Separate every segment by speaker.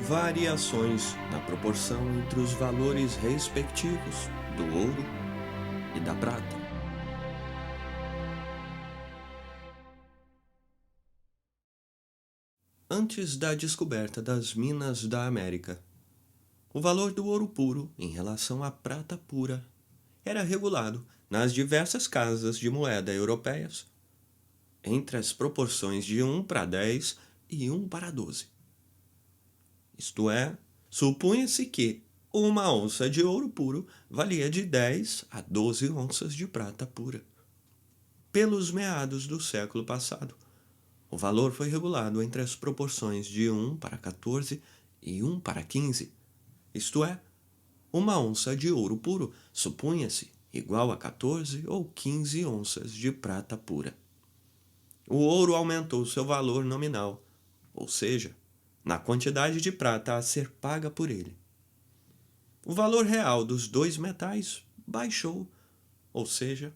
Speaker 1: variações na proporção entre os valores respectivos do ouro e da prata. Antes da descoberta das minas da América, o valor do ouro puro em relação à prata pura era regulado nas diversas casas de moeda europeias entre as proporções de 1 para 10 e 1 para 12. Isto é, supunha-se que uma onça de ouro puro valia de 10 a 12 onças de prata pura. Pelos meados do século passado, o valor foi regulado entre as proporções de 1 para 14 e 1 para 15. Isto é, uma onça de ouro puro supunha-se igual a 14 ou 15 onças de prata pura. O ouro aumentou seu valor nominal, ou seja, na quantidade de prata a ser paga por ele. O valor real dos dois metais baixou, ou seja,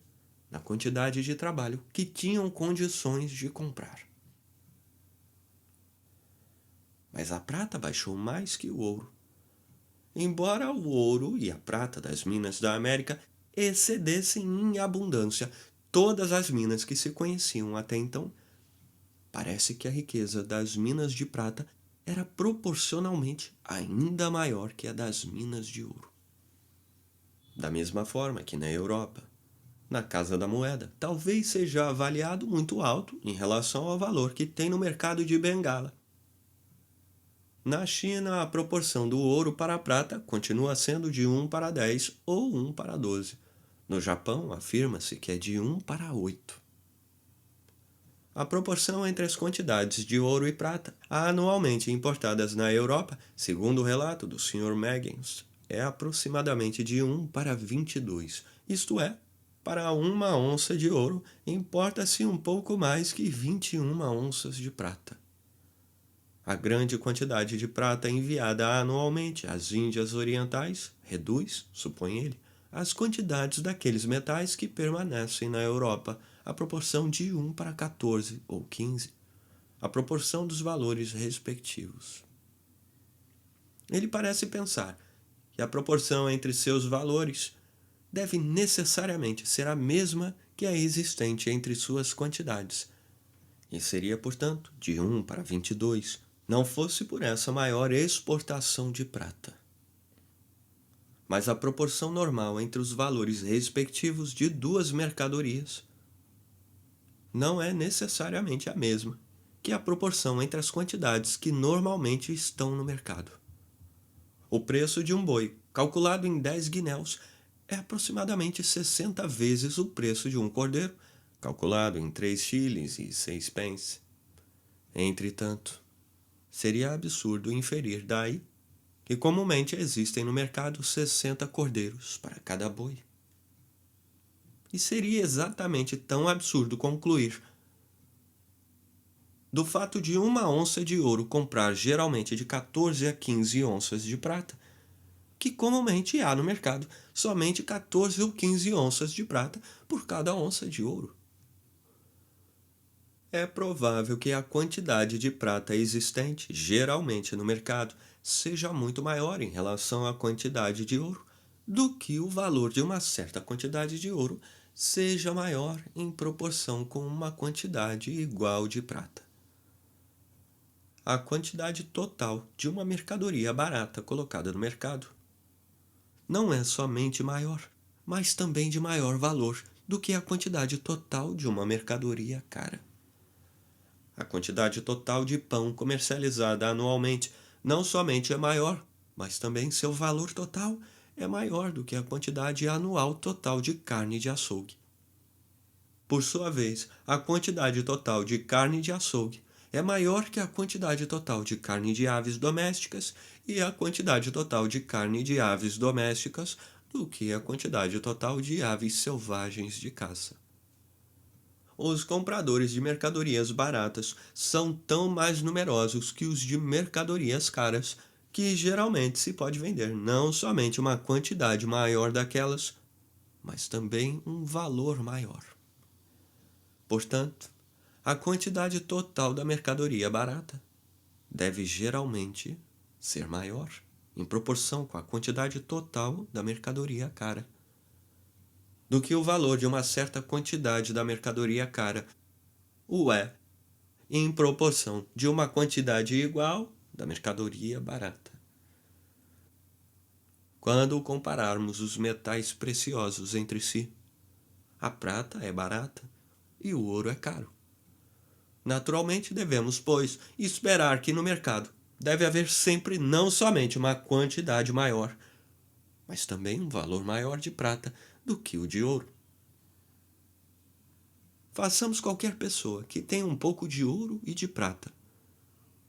Speaker 1: na quantidade de trabalho que tinham condições de comprar. Mas a prata baixou mais que o ouro. Embora o ouro e a prata das minas da América excedessem em abundância todas as minas que se conheciam até então, parece que a riqueza das minas de prata era proporcionalmente ainda maior que a das minas de ouro. Da mesma forma que na Europa, na Casa da Moeda, talvez seja avaliado muito alto em relação ao valor que tem no mercado de Bengala. Na China, a proporção do ouro para a prata continua sendo de 1 para 10 ou 1 para 12. No Japão, afirma-se que é de 1 para 8. A proporção entre as quantidades de ouro e prata anualmente importadas na Europa, segundo o relato do Sr. Meggins, é aproximadamente de 1 para 22. Isto é, para uma onça de ouro, importa-se um pouco mais que 21 onças de prata. A grande quantidade de prata enviada anualmente às Índias Orientais reduz, supõe ele, as quantidades daqueles metais que permanecem na Europa, a proporção de 1 para 14 ou 15, a proporção dos valores respectivos. Ele parece pensar que a proporção entre seus valores deve necessariamente ser a mesma que a existente entre suas quantidades, e seria, portanto, de 1 para 22, não fosse por essa maior exportação de prata. Mas a proporção normal entre os valores respectivos de duas mercadorias não é necessariamente a mesma que a proporção entre as quantidades que normalmente estão no mercado. O preço de um boi, calculado em 10 guinéus, é aproximadamente 60 vezes o preço de um cordeiro, calculado em 3 shillings e 6 pence. Entretanto, seria absurdo inferir daí que comumente existem no mercado 60 cordeiros para cada boi. E seria exatamente tão absurdo concluir do fato de uma onça de ouro comprar geralmente de 14 a 15 onças de prata, que comumente há no mercado somente 14 ou 15 onças de prata por cada onça de ouro. É provável que a quantidade de prata existente geralmente no mercado seja muito maior em relação à quantidade de ouro do que o valor de uma certa quantidade de ouro seja maior em proporção com uma quantidade igual de prata. A quantidade total de uma mercadoria barata colocada no mercado não é somente maior, mas também de maior valor do que a quantidade total de uma mercadoria cara. A quantidade total de pão comercializada anualmente não somente é maior, mas também seu valor total é maior do que a quantidade anual total de carne de açougue. Por sua vez, a quantidade total de carne de açougue é maior que a quantidade total de carne de aves domésticas e a quantidade total de carne de aves domésticas do que a quantidade total de aves selvagens de caça. Os compradores de mercadorias baratas são tão mais numerosos que os de mercadorias caras, que geralmente se pode vender não somente uma quantidade maior daquelas, mas também um valor maior. Portanto, a quantidade total da mercadoria barata deve geralmente ser maior, em proporção com a quantidade total da mercadoria cara, do que o valor de uma certa quantidade da mercadoria cara o é em proporção de uma quantidade igual da mercadoria barata. Quando compararmos os metais preciosos entre si, a prata é barata e o ouro é caro. Naturalmente, devemos, pois, esperar que no mercado deve haver sempre não somente uma quantidade maior, mas também um valor maior de prata do que o de ouro. Façamos qualquer pessoa que tenha um pouco de ouro e de prata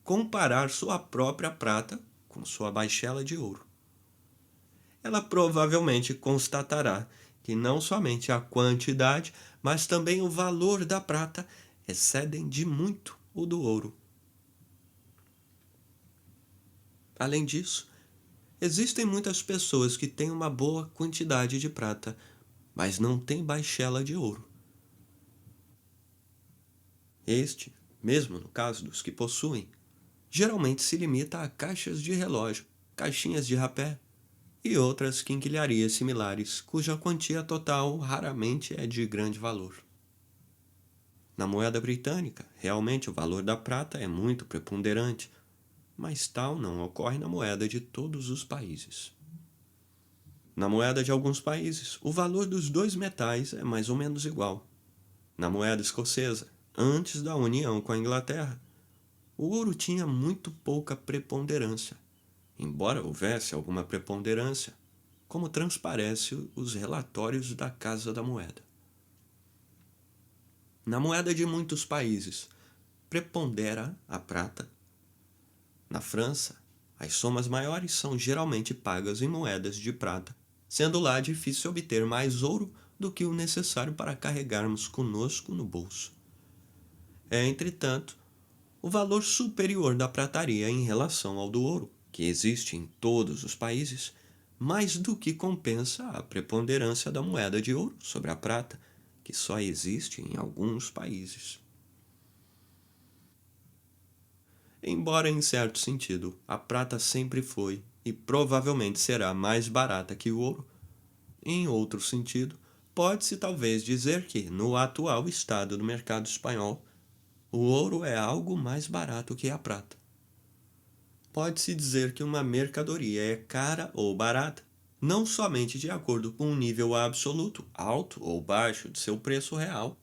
Speaker 1: comparar sua própria prata com sua baixela de ouro. Ela provavelmente constatará que não somente a quantidade, mas também o valor da prata excedem de muito o do ouro. Além disso, existem muitas pessoas que têm uma boa quantidade de prata, mas não têm baixela de ouro. Este, mesmo no caso dos que possuem, geralmente se limita a caixas de relógio, caixinhas de rapé e outras quinquilharias similares, cuja quantia total raramente é de grande valor. Na moeda britânica, realmente o valor da prata é muito preponderante, mas tal não ocorre na moeda de todos os países. Na moeda de alguns países, o valor dos dois metais é mais ou menos igual. Na moeda escocesa, antes da união com a Inglaterra, o ouro tinha muito pouca preponderância, embora houvesse alguma preponderância, como transparece os relatórios da Casa da Moeda. Na moeda de muitos países, prepondera a prata. Na França, as somas maiores são geralmente pagas em moedas de prata, sendo lá difícil obter mais ouro do que o necessário para carregarmos conosco no bolso. É, entretanto, o valor superior da prataria em relação ao do ouro, que existe em todos os países, mais do que compensa a preponderância da moeda de ouro sobre a prata, que só existe em alguns países. Embora em certo sentido a prata sempre foi e provavelmente será mais barata que o ouro, em outro sentido, pode-se talvez dizer que, no atual estado do mercado espanhol, o ouro é algo mais barato que a prata. Pode-se dizer que uma mercadoria é cara ou barata, não somente de acordo com o nível absoluto, alto ou baixo de seu preço real,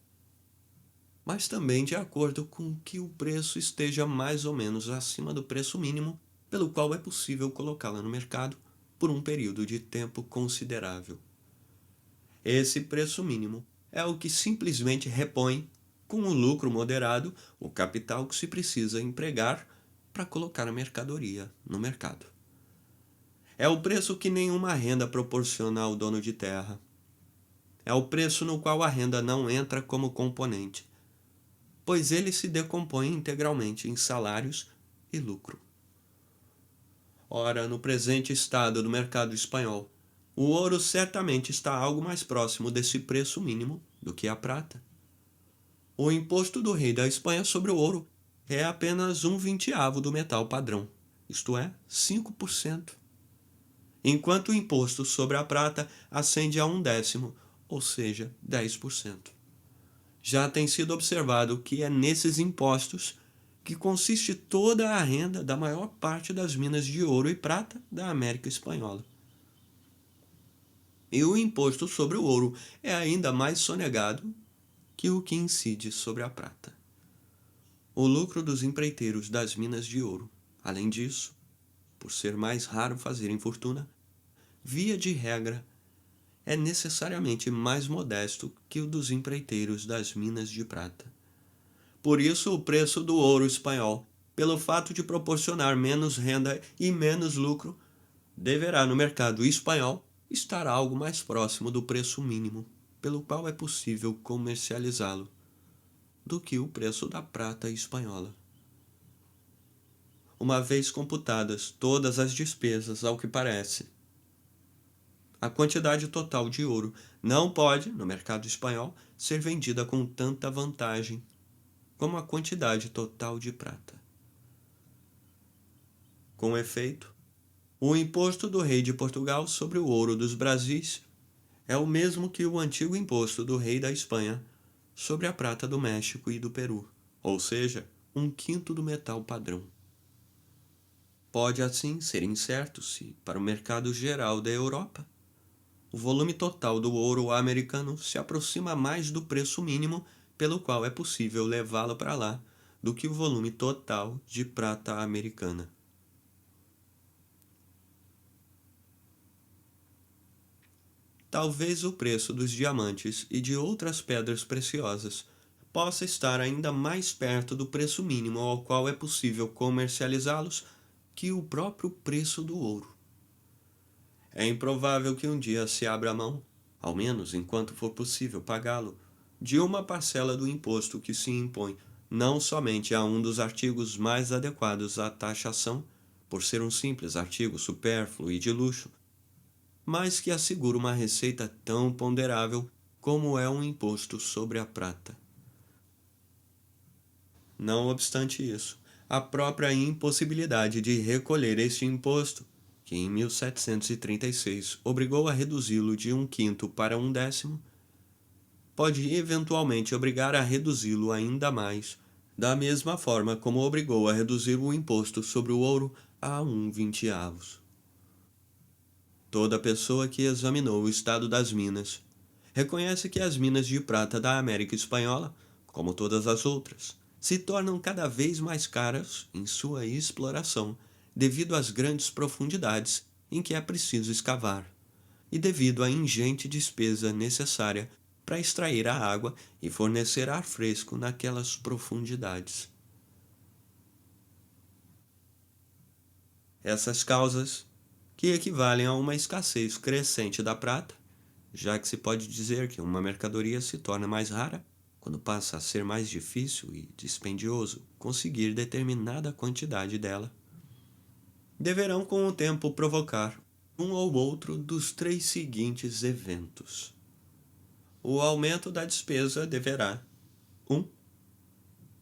Speaker 1: mas também de acordo com que o preço esteja mais ou menos acima do preço mínimo pelo qual é possível colocá-la no mercado por um período de tempo considerável. Esse preço mínimo é o que simplesmente repõe, com o lucro moderado, o capital que se precisa empregar para colocar a mercadoria no mercado. É o preço que nenhuma renda proporciona ao dono de terra. É o preço no qual a renda não entra como componente, pois ele se decompõe integralmente em salários e lucro. Ora, no presente estado do mercado espanhol, o ouro certamente está algo mais próximo desse preço mínimo do que a prata. O imposto do rei da Espanha sobre o ouro é apenas 1/20 do metal padrão, isto é, 5%, enquanto o imposto sobre a prata ascende a 1/10, ou seja, 10%. Já tem sido observado que é nesses impostos que consiste toda a renda da maior parte das minas de ouro e prata da América Espanhola. E o imposto sobre o ouro é ainda mais sonegado que o que incide sobre a prata. O lucro dos empreiteiros das minas de ouro, além disso, por ser mais raro fazerem fortuna, via de regra, é necessariamente mais modesto que o dos empreiteiros das minas de prata. Por isso, o preço do ouro espanhol, pelo fato de proporcionar menos renda e menos lucro, deverá no mercado espanhol estar algo mais próximo do preço mínimo, pelo qual é possível comercializá-lo, do que o preço da prata espanhola. Uma vez computadas todas as despesas, ao que parece, a quantidade total de ouro não pode, no mercado espanhol, ser vendida com tanta vantagem como a quantidade total de prata. Com efeito, o imposto do rei de Portugal sobre o ouro dos Brasis é o mesmo que o antigo imposto do rei da Espanha sobre a prata do México e do Peru, ou seja, um quinto do metal padrão. Pode assim ser incerto se, para o mercado geral da Europa, o volume total do ouro americano se aproxima mais do preço mínimo pelo qual é possível levá-lo para lá do que o volume total de prata americana. Talvez o preço dos diamantes e de outras pedras preciosas possa estar ainda mais perto do preço mínimo ao qual é possível comercializá-los que o próprio preço do ouro. É improvável que um dia se abra mão, ao menos enquanto for possível pagá-lo, de uma parcela do imposto que se impõe não somente a um dos artigos mais adequados à taxação, por ser um simples artigo supérfluo e de luxo, mas que assegura uma receita tão ponderável como é um imposto sobre a prata. Não obstante isso, a própria impossibilidade de recolher este imposto, que em 1736 obrigou a reduzi-lo de 1/5 para 1/10, pode eventualmente obrigar a reduzi-lo ainda mais, da mesma forma como obrigou a reduzir o imposto sobre o ouro a 1/20. Toda pessoa que examinou o estado das minas reconhece que as minas de prata da América Espanhola, como todas as outras, se tornam cada vez mais caras em sua exploração devido às grandes profundidades em que é preciso escavar e devido à ingente despesa necessária para extrair a água e fornecer ar fresco naquelas profundidades. Essas causas, que equivalem a uma escassez crescente da prata, já que se pode dizer que uma mercadoria se torna mais rara quando passa a ser mais difícil e dispendioso conseguir determinada quantidade dela, deverão com o tempo provocar um ou outro dos três seguintes eventos. O aumento da despesa deverá 1.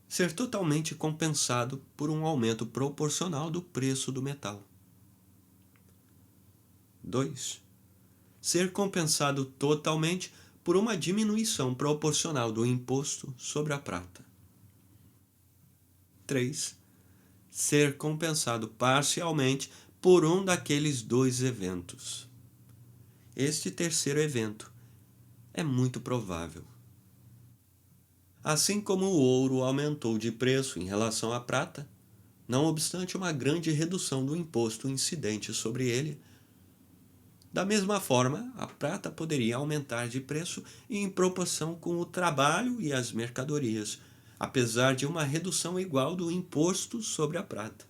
Speaker 1: Ser totalmente compensado por um aumento proporcional do preço do metal. 2. Ser compensado totalmente por uma diminuição proporcional do imposto sobre a prata. 3. Ser compensado parcialmente por um daqueles dois eventos. Este terceiro evento é muito provável. Assim como o ouro aumentou de preço em relação à prata, não obstante uma grande redução do imposto incidente sobre ele, da mesma forma, a prata poderia aumentar de preço em proporção com o trabalho e as mercadorias, apesar de uma redução igual do imposto sobre a prata.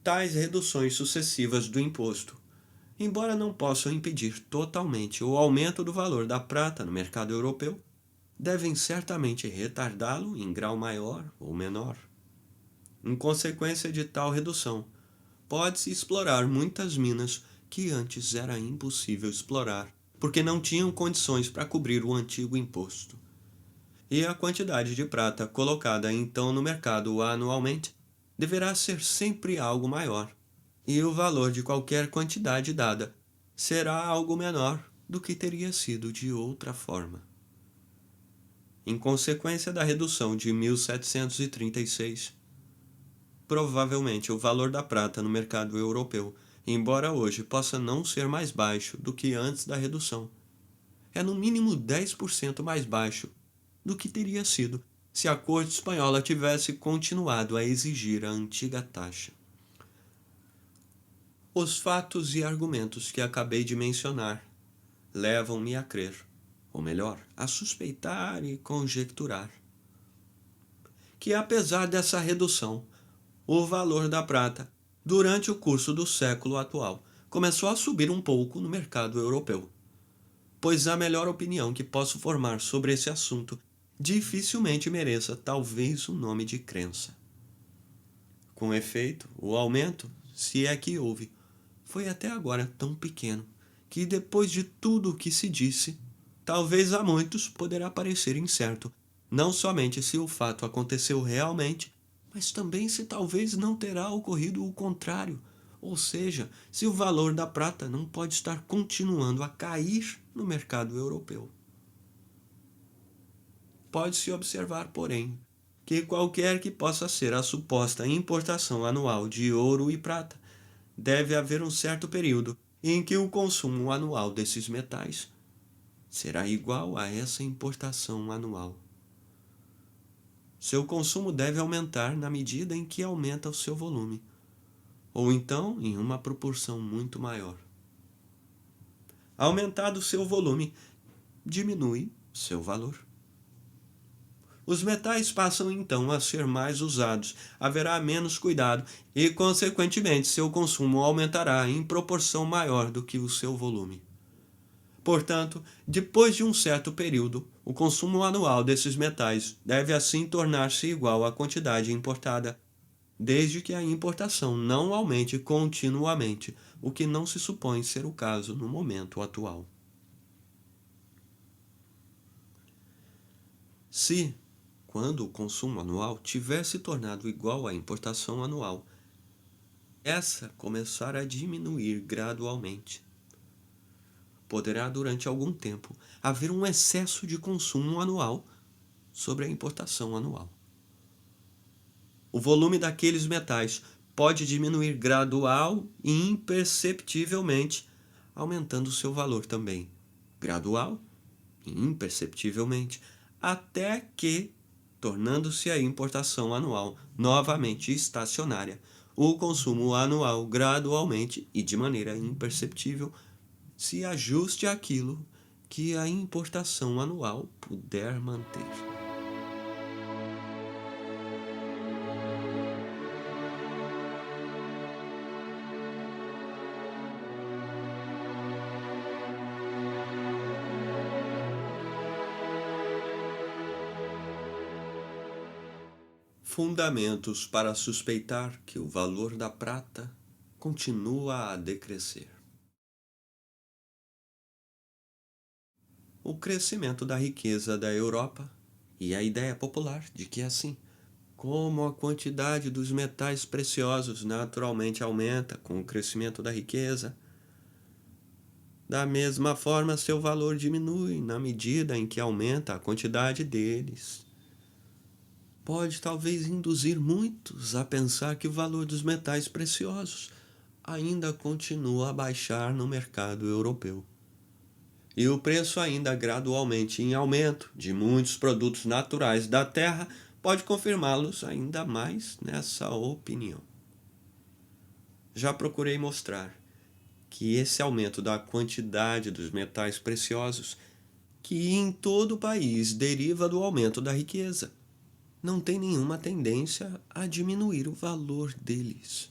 Speaker 1: Tais reduções sucessivas do imposto, embora não possam impedir totalmente o aumento do valor da prata no mercado europeu, devem certamente retardá-lo em grau maior ou menor. Em consequência de tal redução, pode-se explorar muitas minas que antes era impossível explorar, porque não tinham condições para cobrir o antigo imposto. E a quantidade de prata colocada então no mercado anualmente deverá ser sempre algo maior, e o valor de qualquer quantidade dada será algo menor do que teria sido de outra forma. Em consequência da redução de 1736, provavelmente o valor da prata no mercado europeu, embora hoje possa não ser mais baixo do que antes da redução, é no mínimo 10% mais baixo do que teria sido se a corte espanhola tivesse continuado a exigir a antiga taxa. Os fatos e argumentos que acabei de mencionar levam-me a crer, ou melhor, a suspeitar e conjecturar, que apesar dessa redução, o valor da prata, durante o curso do século atual, começou a subir um pouco no mercado europeu, pois a melhor opinião que posso formar sobre esse assunto dificilmente mereça talvez o nome de crença. Com efeito, o aumento, se é que houve, foi até agora tão pequeno que, depois de tudo o que se disse, talvez a muitos poderá parecer incerto, não somente se o fato aconteceu realmente, mas também se talvez não terá ocorrido o contrário, ou seja, se o valor da prata não pode estar continuando a cair no mercado europeu. Pode-se observar, porém, que qualquer que possa ser a suposta importação anual de ouro e prata, deve haver um certo período em que o consumo anual desses metais será igual a essa importação anual. Seu consumo deve aumentar na medida em que aumenta o seu volume, ou então em uma proporção muito maior. Aumentado o seu volume, diminui seu valor. Os metais passam então a ser mais usados, haverá menos cuidado e, consequentemente, seu consumo aumentará em proporção maior do que o seu volume. Portanto, depois de um certo período, o consumo anual desses metais deve assim tornar-se igual à quantidade importada, desde que a importação não aumente continuamente, o que não se supõe ser o caso no momento atual. Se, quando o consumo anual tiver se tornado igual à importação anual, essa começar a diminuir gradualmente, poderá durante algum tempo haver um excesso de consumo anual sobre a importação anual. O volume daqueles metais pode diminuir gradual e imperceptivelmente, aumentando seu valor também, gradual e imperceptivelmente, até que, tornando-se a importação anual novamente estacionária, o consumo anual gradualmente e de maneira imperceptível se ajuste àquilo que a importação anual puder manter. Fundamentos para suspeitar que o valor da prata continua a decrescer. O crescimento da riqueza da Europa e a ideia popular de que assim, como a quantidade dos metais preciosos naturalmente aumenta com o crescimento da riqueza, da mesma forma seu valor diminui na medida em que aumenta a quantidade deles. Pode talvez induzir muitos a pensar que o valor dos metais preciosos ainda continua a baixar no mercado europeu. E o preço ainda gradualmente em aumento de muitos produtos naturais da terra pode confirmá-los ainda mais nessa opinião. Já procurei mostrar que esse aumento da quantidade dos metais preciosos, que em todo o país deriva do aumento da riqueza, não tem nenhuma tendência a diminuir o valor deles.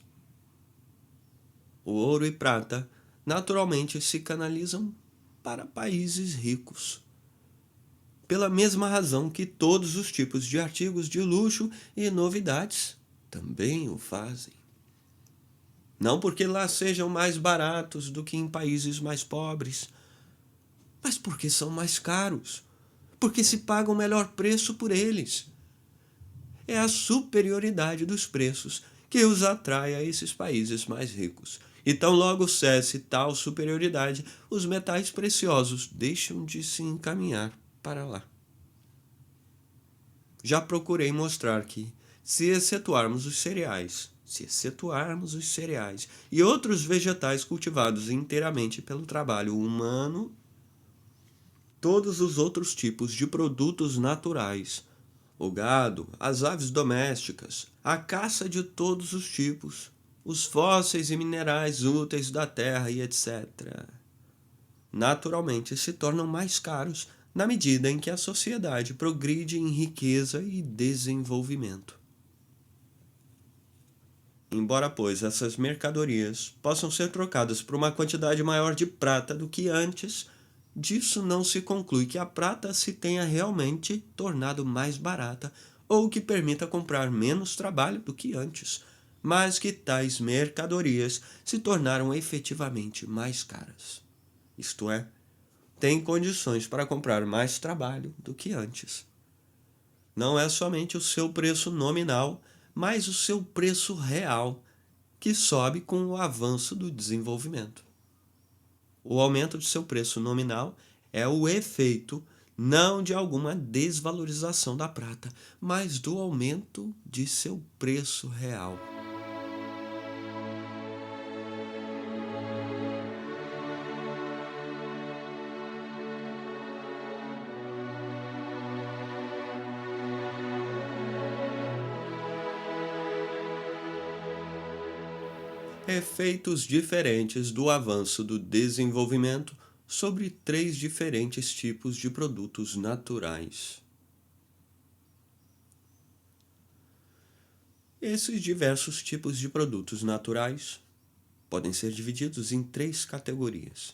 Speaker 1: O ouro e prata naturalmente se canalizam para países ricos, pela mesma razão que todos os tipos de artigos de luxo e novidades também o fazem. Não porque lá sejam mais baratos do que em países mais pobres, mas porque são mais caros, porque se paga o melhor preço por eles. É a superioridade dos preços que os atrai a esses países mais ricos. E tão logo cesse tal superioridade, os metais preciosos deixam de se encaminhar para lá. Já procurei mostrar que, se excetuarmos os cereais e outros vegetais cultivados inteiramente pelo trabalho humano, todos os outros tipos de produtos naturais, o gado, as aves domésticas, a caça de todos os tipos, os fósseis e minerais úteis da terra e etc., naturalmente se tornam mais caros na medida em que a sociedade progride em riqueza e desenvolvimento. Embora, pois, essas mercadorias possam ser trocadas por uma quantidade maior de prata do que antes, disso não se conclui que a prata se tenha realmente tornado mais barata ou que permita comprar menos trabalho do que antes, mas que tais mercadorias se tornaram efetivamente mais caras. Isto é, têm condições para comprar mais trabalho do que antes. Não é somente o seu preço nominal, mais o seu preço real, que sobe com o avanço do desenvolvimento. O aumento de seu preço nominal é o efeito não de alguma desvalorização da prata, mas do aumento de seu preço real. Efeitos diferentes do avanço do desenvolvimento sobre três diferentes tipos de produtos naturais. Esses diversos tipos de produtos naturais podem ser divididos em três categorias.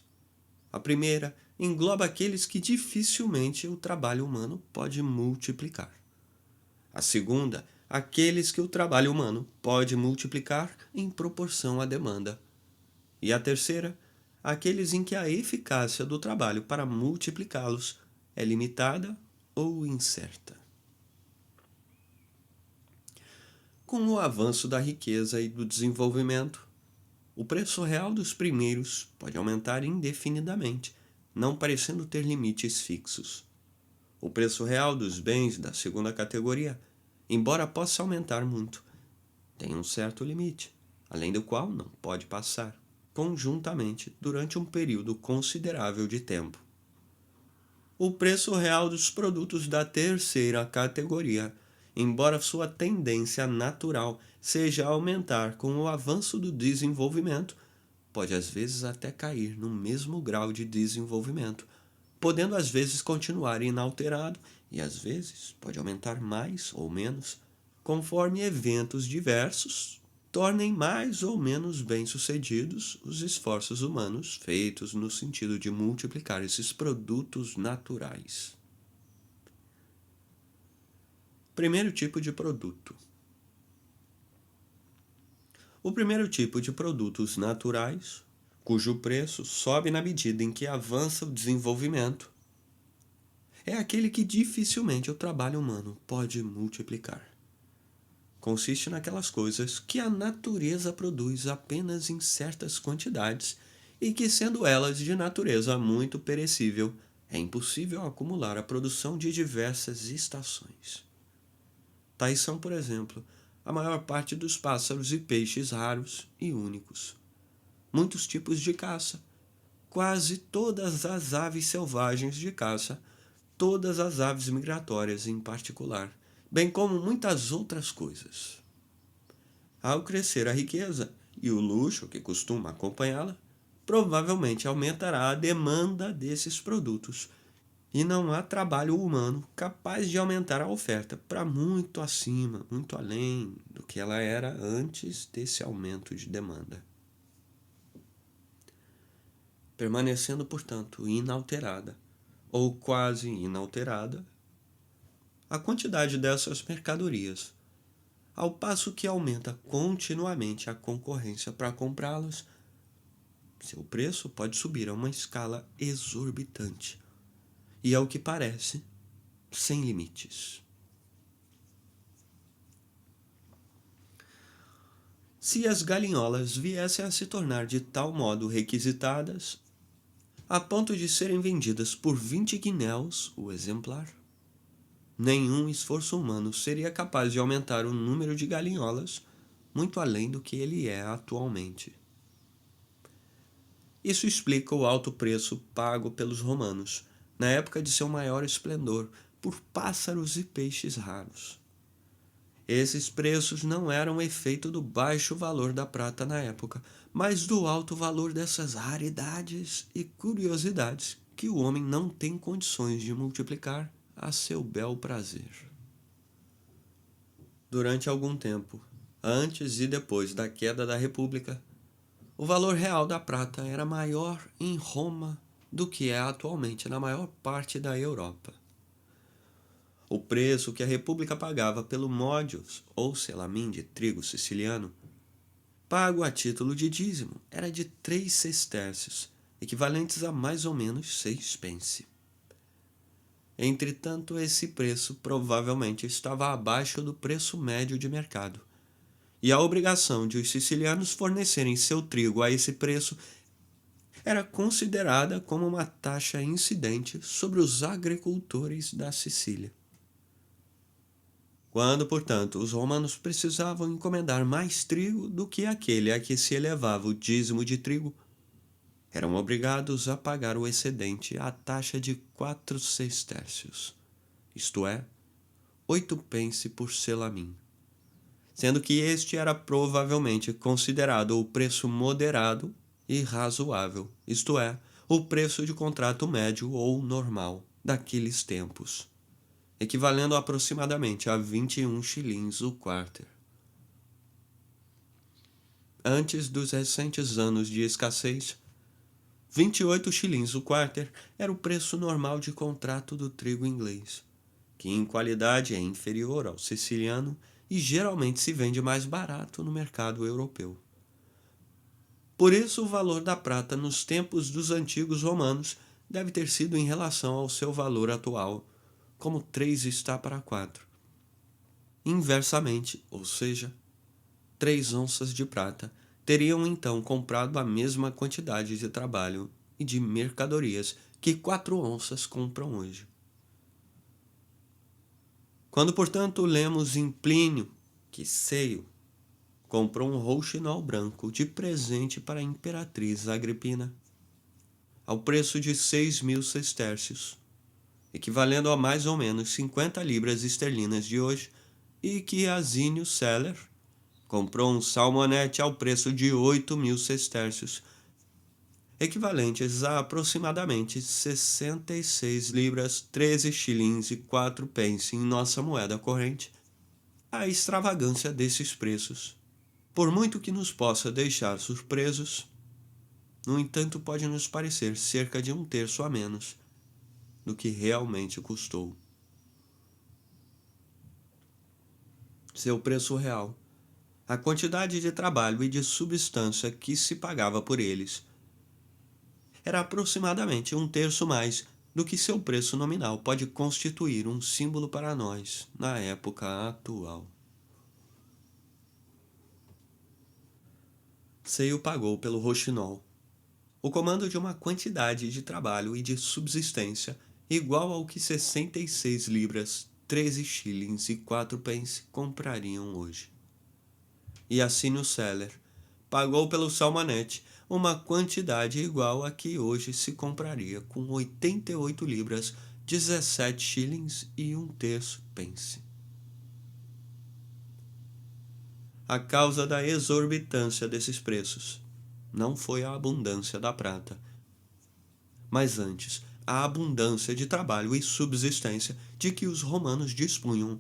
Speaker 1: A primeira engloba aqueles que dificilmente o trabalho humano pode multiplicar. A segunda, aqueles que o trabalho humano pode multiplicar em proporção à demanda. E a terceira, aqueles em que a eficácia do trabalho para multiplicá-los é limitada ou incerta. Com o avanço da riqueza e do desenvolvimento, o preço real dos primeiros pode aumentar indefinidamente, não parecendo ter limites fixos. O preço real dos bens da segunda categoria, embora possa aumentar muito, tem um certo limite, além do qual não pode passar, conjuntamente, durante um período considerável de tempo. O preço real dos produtos da terceira categoria, embora sua tendência natural seja aumentar com o avanço do desenvolvimento, pode às vezes até cair no mesmo grau de desenvolvimento, podendo às vezes continuar inalterado e às vezes pode aumentar mais ou menos, conforme eventos diversos tornem mais ou menos bem-sucedidos os esforços humanos feitos no sentido de multiplicar esses produtos naturais. Primeiro tipo de produto. O primeiro tipo de produtos naturais, cujo preço sobe na medida em que avança o desenvolvimento, é aquele que dificilmente o trabalho humano pode multiplicar. Consiste naquelas coisas que a natureza produz apenas em certas quantidades e que, sendo elas de natureza muito perecível, é impossível acumular a produção de diversas estações. Tais são, por exemplo, a maior parte dos pássaros e peixes raros e únicos, muitos tipos de caça, quase todas as aves selvagens de caça, todas as aves migratórias em particular, bem como muitas outras coisas. Ao crescer a riqueza e o luxo que costuma acompanhá-la, provavelmente aumentará a demanda desses produtos, e não há trabalho humano capaz de aumentar a oferta para muito acima, muito além do que ela era antes desse aumento de demanda. Permanecendo, portanto, inalterada, ou quase inalterada, a quantidade dessas mercadorias, ao passo que aumenta continuamente a concorrência para comprá-las, seu preço pode subir a uma escala exorbitante e, ao que parece, sem limites. Se as galinholas viessem a se tornar de tal modo requisitadas, a ponto de serem vendidas por 20 guinéus o exemplar, nenhum esforço humano seria capaz de aumentar o número de galinholas muito além do que ele é atualmente. Isso explica o alto preço pago pelos romanos, na época de seu maior esplendor, por pássaros e peixes raros. Esses preços não eram efeito do baixo valor da prata na época, mas do alto valor dessas raridades e curiosidades que o homem não tem condições de multiplicar a seu bel prazer. Durante algum tempo, antes e depois da queda da República, o valor real da prata era maior em Roma do que é atualmente na maior parte da Europa. O preço que a República pagava pelo módios, ou selamim de trigo siciliano, pago a título de dízimo, era de 3 sestércios, equivalentes a mais ou menos 6 pence. Entretanto, esse preço provavelmente estava abaixo do preço médio de mercado, e a obrigação de os sicilianos fornecerem seu trigo a esse preço era considerada como uma taxa incidente sobre os agricultores da Sicília. Quando, portanto, os romanos precisavam encomendar mais trigo do que aquele a que se elevava o dízimo de trigo, eram obrigados a pagar o excedente à taxa de 4 sestércios, isto é, 8 pence por selamim, sendo que este era provavelmente considerado o preço moderado e razoável, isto é, o preço de contrato médio ou normal daqueles tempos, equivalendo aproximadamente a 21 shillings o quarter. Antes dos recentes anos de escassez, 28 shillings o quarter era o preço normal de contrato do trigo inglês, que em qualidade é inferior ao siciliano e geralmente se vende mais barato no mercado europeu. Por isso, o valor da prata nos tempos dos antigos romanos deve ter sido em relação ao seu valor atual, como 3 está para 4. Inversamente, ou seja, 3 onças de prata teriam então comprado a mesma quantidade de trabalho e de mercadorias que 4 onças compram hoje. Quando, portanto, lemos em Plínio que Ceio comprou um rouxinol branco de presente para a imperatriz Agripina, ao preço de 6.000 sestércios, equivalendo a mais ou menos 50 libras esterlinas de hoje, e que Asínio Celer comprou um salmonete ao preço de 8.000 sestércios, equivalentes a aproximadamente 66 libras, 13 shillings e 4 pence em nossa moeda corrente. A extravagância desses preços, por muito que nos possa deixar surpresos, no entanto pode nos parecer cerca de 1/3 a menos do que realmente custou. Seu preço real, a quantidade de trabalho e de substância que se pagava por eles, era aproximadamente 1/3 mais do que seu preço nominal pode constituir um símbolo para nós na época atual. Ceio pagou pelo rouxinol o comando de uma quantidade de trabalho e de subsistência igual ao que 66 libras, 13 shillings e 4 pence comprariam hoje. E Asínio Celer pagou pelo salmonete uma quantidade igual a que hoje se compraria com 88 libras, 17 shillings e 1/3 pence. A causa da exorbitância desses preços não foi a abundância da prata, mas antes a abundância de trabalho e subsistência de que os romanos dispunham,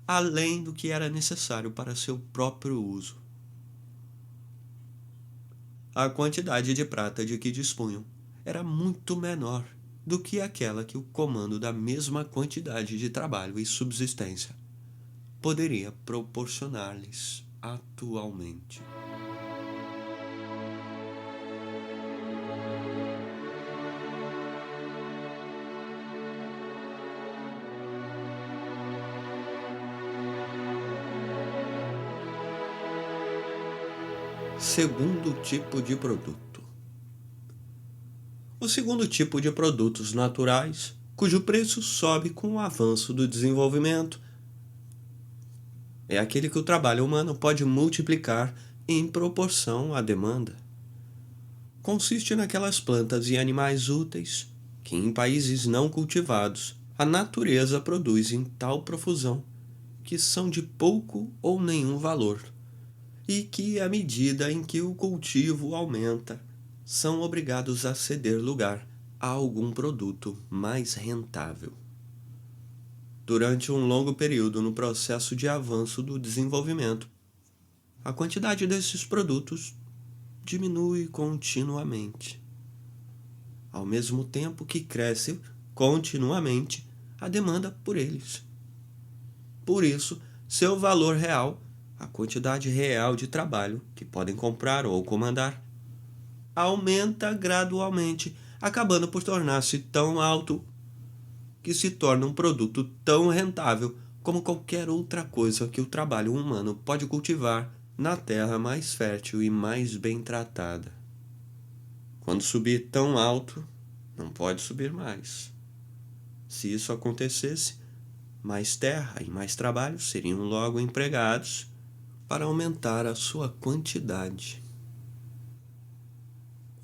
Speaker 1: além do que era necessário para seu próprio uso. A quantidade de prata de que dispunham era muito menor do que aquela que o comando da mesma quantidade de trabalho e subsistência poderia proporcionar-lhes atualmente. Segundo tipo de produto. O segundo tipo de produtos naturais, cujo preço sobe com o avanço do desenvolvimento, é aquele que o trabalho humano pode multiplicar em proporção à demanda. Consiste naquelas plantas e animais úteis que, em países não cultivados, a natureza produz em tal profusão que são de pouco ou nenhum valor, e que, à medida em que o cultivo aumenta, são obrigados a ceder lugar a algum produto mais rentável. Durante um longo período no processo de avanço do desenvolvimento, a quantidade desses produtos diminui continuamente, ao mesmo tempo que cresce continuamente a demanda por eles. Por isso, seu valor real, a quantidade real de trabalho que podem comprar ou comandar, aumenta gradualmente, acabando por tornar-se tão alto que se torna um produto tão rentável como qualquer outra coisa que o trabalho humano pode cultivar na terra mais fértil e mais bem tratada. Quando subir tão alto, não pode subir mais. Se isso acontecesse, mais terra e mais trabalho seriam logo empregados para aumentar a sua quantidade.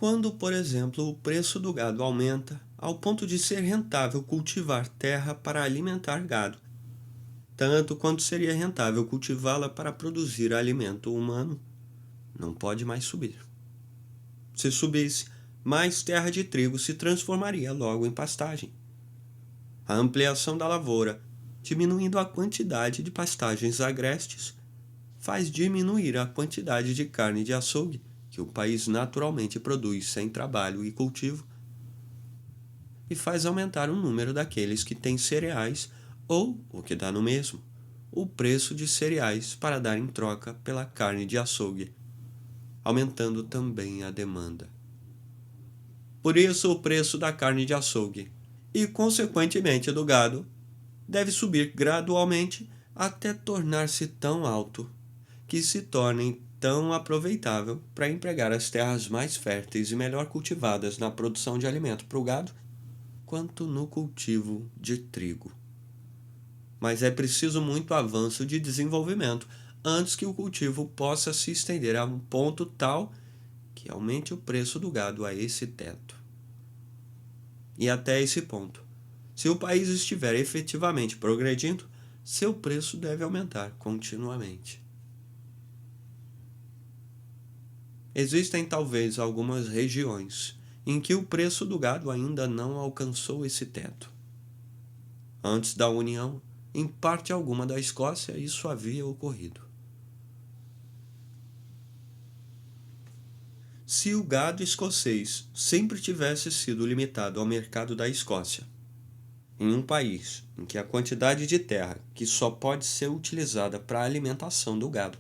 Speaker 1: Quando, por exemplo, o preço do gado aumenta ao ponto de ser rentável cultivar terra para alimentar gado, tanto quanto seria rentável cultivá-la para produzir alimento humano, não pode mais subir. Se subisse, mais terra de trigo se transformaria logo em pastagem. A ampliação da lavoura, diminuindo a quantidade de pastagens agrestes, faz diminuir a quantidade de carne de açougue que o país naturalmente produz sem trabalho e cultivo, e faz aumentar o número daqueles que têm cereais ou, o que dá no mesmo, o preço de cereais para dar em troca pela carne de açougue, aumentando também a demanda. Por isso, o preço da carne de açougue e, consequentemente, do gado deve subir gradualmente até tornar-se tão alto que se tornem tão aproveitável para empregar as terras mais férteis e melhor cultivadas na produção de alimento para o gado, quanto no cultivo de trigo. Mas é preciso muito avanço de desenvolvimento antes que o cultivo possa se estender a um ponto tal que aumente o preço do gado a esse teto. E até esse ponto, se o país estiver efetivamente progredindo, seu preço deve aumentar continuamente. Existem talvez algumas regiões em que o preço do gado ainda não alcançou esse teto. Antes da União, em parte alguma da Escócia, isso havia ocorrido. Se o gado escocês sempre tivesse sido limitado ao mercado da Escócia, em um país em que a quantidade de terra que só pode ser utilizada para a alimentação do gado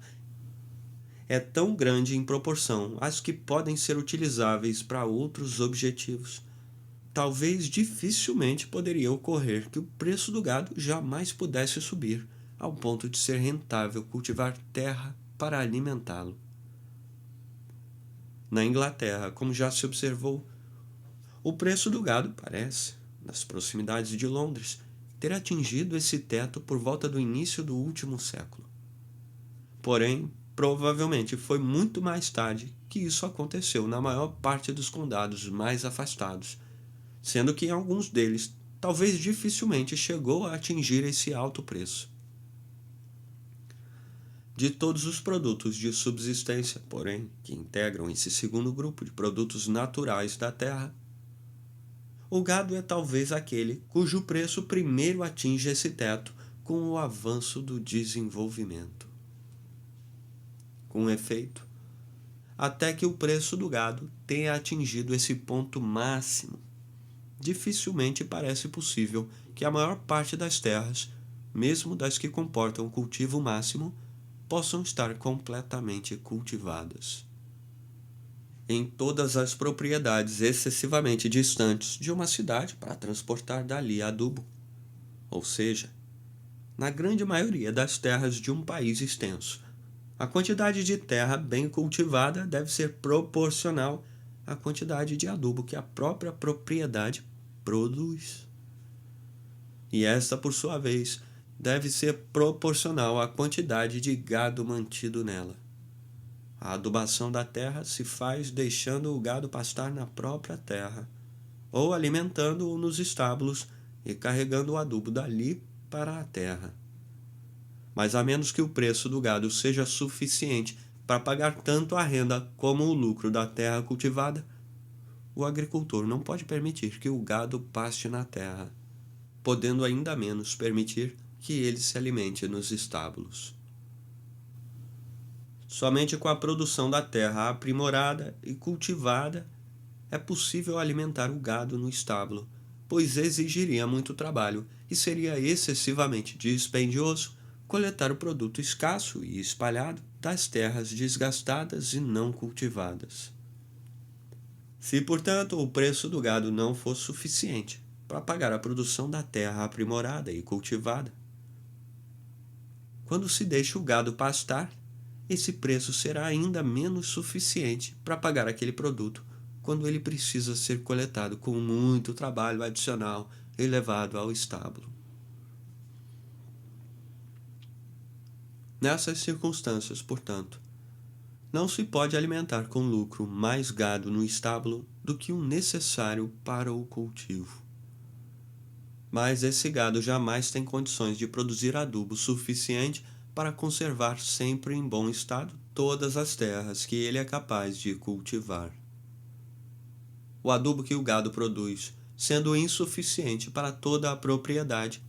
Speaker 1: é tão grande em proporção às que podem ser utilizáveis para outros objetivos, talvez dificilmente poderia ocorrer que o preço do gado jamais pudesse subir ao ponto de ser rentável cultivar terra para alimentá-lo. Na Inglaterra, como já se observou, o preço do gado parece, nas proximidades de Londres, ter atingido esse teto por volta do início do último século. Porém, provavelmente foi muito mais tarde que isso aconteceu na maior parte dos condados mais afastados, sendo que em alguns deles talvez dificilmente chegou a atingir esse alto preço. De todos os produtos de subsistência, porém, que integram esse segundo grupo de produtos naturais da terra, o gado é talvez aquele cujo preço primeiro atinge esse teto com o avanço do desenvolvimento. Com efeito, até que o preço do gado tenha atingido esse ponto máximo, dificilmente parece possível que a maior parte das terras, mesmo das que comportam o cultivo máximo, possam estar completamente cultivadas. Em todas as propriedades excessivamente distantes de uma cidade para transportar dali adubo, ou seja, na grande maioria das terras de um país extenso, a quantidade de terra bem cultivada deve ser proporcional à quantidade de adubo que a própria propriedade produz. E esta, por sua vez, deve ser proporcional à quantidade de gado mantido nela. A adubação da terra se faz deixando o gado pastar na própria terra, ou alimentando-o nos estábulos e carregando o adubo dali para a terra. Mas a menos que o preço do gado seja suficiente para pagar tanto a renda como o lucro da terra cultivada, o agricultor não pode permitir que o gado paste na terra, podendo ainda menos permitir que ele se alimente nos estábulos. Somente com a produção da terra aprimorada e cultivada é possível alimentar o gado no estábulo, pois exigiria muito trabalho e seria excessivamente dispendioso coletar o produto escasso e espalhado das terras desgastadas e não cultivadas. Se, portanto, o preço do gado não for suficiente para pagar a produção da terra aprimorada e cultivada, quando se deixa o gado pastar, esse preço será ainda menos suficiente para pagar aquele produto quando ele precisa ser coletado com muito trabalho adicional e levado ao estábulo. Nessas circunstâncias, portanto, não se pode alimentar com lucro mais gado no estábulo do que o necessário para o cultivo. Mas esse gado jamais tem condições de produzir adubo suficiente para conservar sempre em bom estado todas as terras que ele é capaz de cultivar. O adubo que o gado produz, sendo insuficiente para toda a propriedade,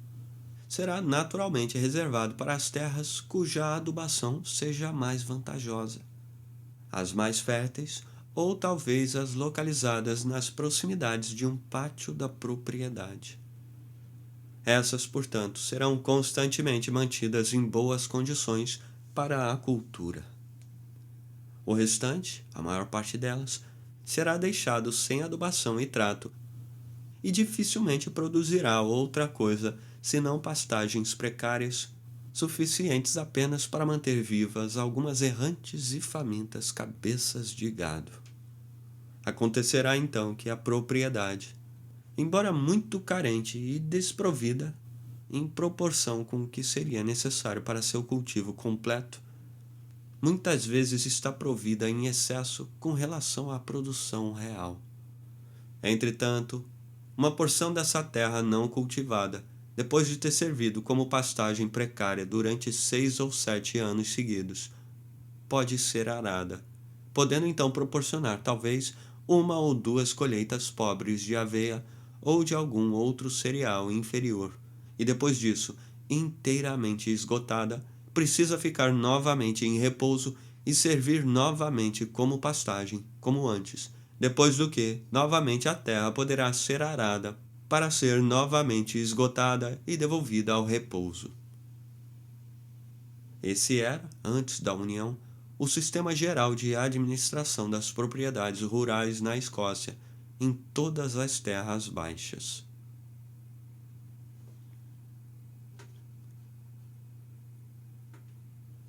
Speaker 1: será naturalmente reservado para as terras cuja adubação seja mais vantajosa, as mais férteis ou talvez as localizadas nas proximidades de um pátio da propriedade. Essas, portanto, serão constantemente mantidas em boas condições para a cultura. O restante, a maior parte delas, será deixado sem adubação e trato, e dificilmente produzirá outra coisa senão pastagens precárias, suficientes apenas para manter vivas algumas errantes e famintas cabeças de gado. Acontecerá então que a propriedade, embora muito carente e desprovida em proporção com o que seria necessário para seu cultivo completo, muitas vezes está provida em excesso com relação à produção real. Entretanto, uma porção dessa terra não cultivada, depois de ter servido como pastagem precária durante 6 ou 7 anos seguidos, pode ser arada, podendo então proporcionar talvez 1 ou 2 colheitas pobres de aveia ou de algum outro cereal inferior, e depois disso, inteiramente esgotada, precisa ficar novamente em repouso e servir novamente como pastagem, como antes, depois do que, novamente a terra poderá ser arada para ser novamente esgotada e devolvida ao repouso. Esse era, antes da União, o sistema geral de administração das propriedades rurais na Escócia, em todas as terras baixas.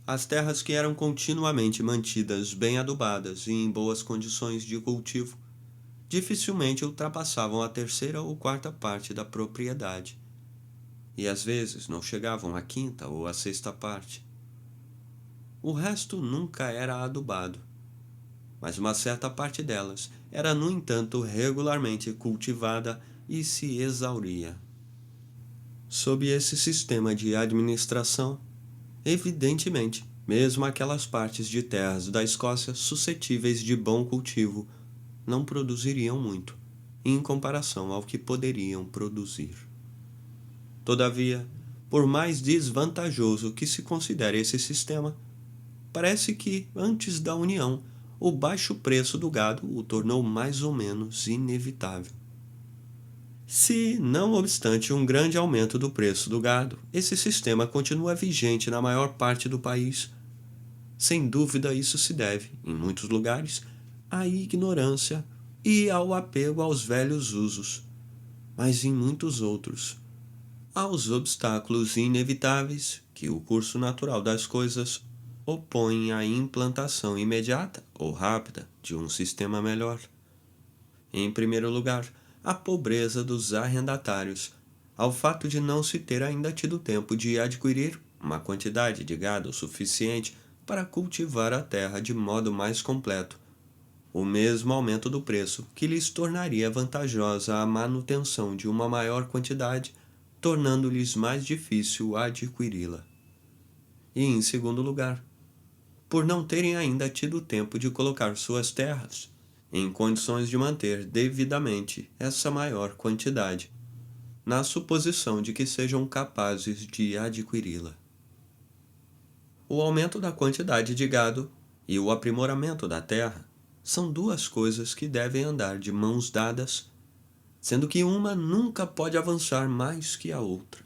Speaker 1: As terras que eram continuamente mantidas bem adubadas e em boas condições de cultivo dificilmente ultrapassavam a 3ª ou 4ª parte da propriedade, e às vezes não chegavam à 5ª ou à 6ª parte. O resto nunca era adubado, mas uma certa parte delas era, no entanto, regularmente cultivada e se exauria. Sob esse sistema de administração, evidentemente, mesmo aquelas partes de terras da Escócia suscetíveis de bom cultivo não produziriam muito, em comparação ao que poderiam produzir. Todavia, por mais desvantajoso que se considere esse sistema, parece que, antes da União, o baixo preço do gado o tornou mais ou menos inevitável. Se, não obstante um grande aumento do preço do gado, esse sistema continua vigente na maior parte do país, sem dúvida isso se deve, em muitos lugares, à ignorância e ao apego aos velhos usos, mas em muitos outros, aos obstáculos inevitáveis que o curso natural das coisas opõe à implantação imediata ou rápida de um sistema melhor. Em primeiro lugar, a pobreza dos arrendatários, ao fato de não se ter ainda tido tempo de adquirir uma quantidade de gado suficiente para cultivar a terra de modo mais completo, o mesmo aumento do preço que lhes tornaria vantajosa a manutenção de uma maior quantidade, tornando-lhes mais difícil adquiri-la. E, em segundo lugar, por não terem ainda tido tempo de colocar suas terras em condições de manter devidamente essa maior quantidade, na suposição de que sejam capazes de adquiri-la. O aumento da quantidade de gado e o aprimoramento da terra são duas coisas que devem andar de mãos dadas, sendo que uma nunca pode avançar mais que a outra.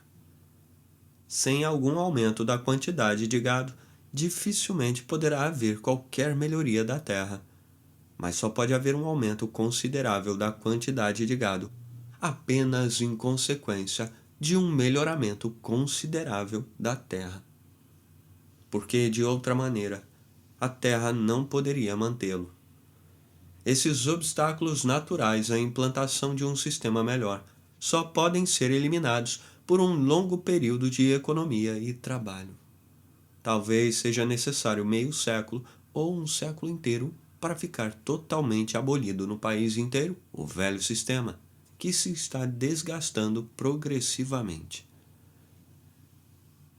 Speaker 1: Sem algum aumento da quantidade de gado, dificilmente poderá haver qualquer melhoria da terra, mas só pode haver um aumento considerável da quantidade de gado, apenas em consequência de um melhoramento considerável da terra. Porque, de outra maneira, a terra não poderia mantê-lo. Esses obstáculos naturais à implantação de um sistema melhor só podem ser eliminados por um longo período de economia e trabalho. Talvez seja necessário meio século ou um século inteiro para ficar totalmente abolido no país inteiro o velho sistema, que se está desgastando progressivamente.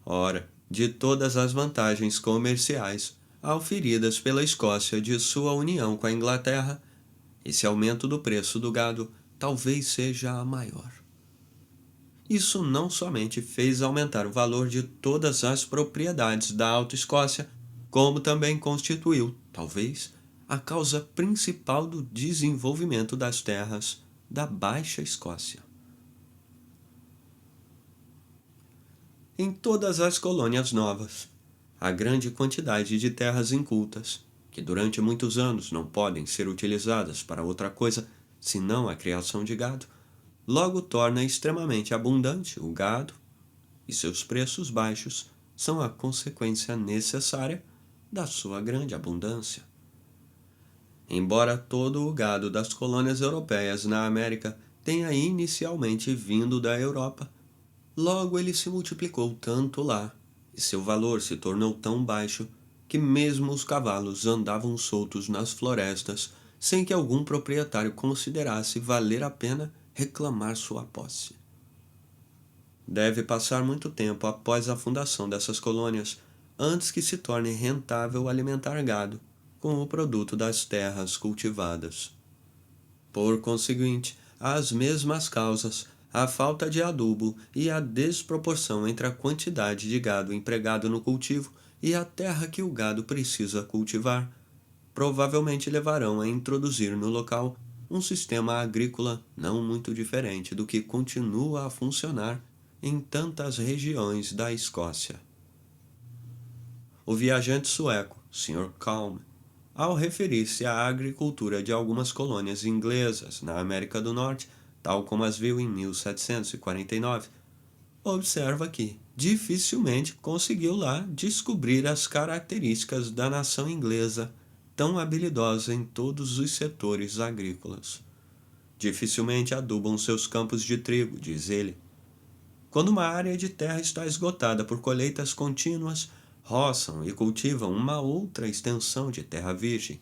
Speaker 1: Ora, de todas as vantagens comerciais auferidas pela Escócia de sua união com a Inglaterra, esse aumento do preço do gado talvez seja a maior. Isso não somente fez aumentar o valor de todas as propriedades da Alta Escócia, como também constituiu, talvez, a causa principal do desenvolvimento das terras da Baixa Escócia. Em todas as colônias novas, a grande quantidade de terras incultas, que durante muitos anos não podem ser utilizadas para outra coisa senão a criação de gado, logo torna extremamente abundante o gado, e seus preços baixos são a consequência necessária da sua grande abundância. Embora todo o gado das colônias europeias na América tenha inicialmente vindo da Europa, logo ele se multiplicou tanto lá, e seu valor se tornou tão baixo, que mesmo os cavalos andavam soltos nas florestas sem que algum proprietário considerasse valer a pena reclamar sua posse. Deve passar muito tempo após a fundação dessas colônias, antes que se torne rentável alimentar gado com o produto das terras cultivadas. Por conseguinte, as mesmas causas, a falta de adubo e a desproporção entre a quantidade de gado empregado no cultivo e a terra que o gado precisa cultivar, provavelmente levarão a introduzir no local um sistema agrícola não muito diferente do que continua a funcionar em tantas regiões da Escócia. O viajante sueco, Sr. Kalm, ao referir-se à agricultura de algumas colônias inglesas na América do Norte, tal como as viu em 1749, observa que dificilmente conseguiu lá descobrir as características da nação inglesa, tão habilidosa em todos os setores agrícolas. Dificilmente adubam seus campos de trigo, diz ele. Quando uma área de terra está esgotada por colheitas contínuas, roçam e cultivam uma outra extensão de terra virgem.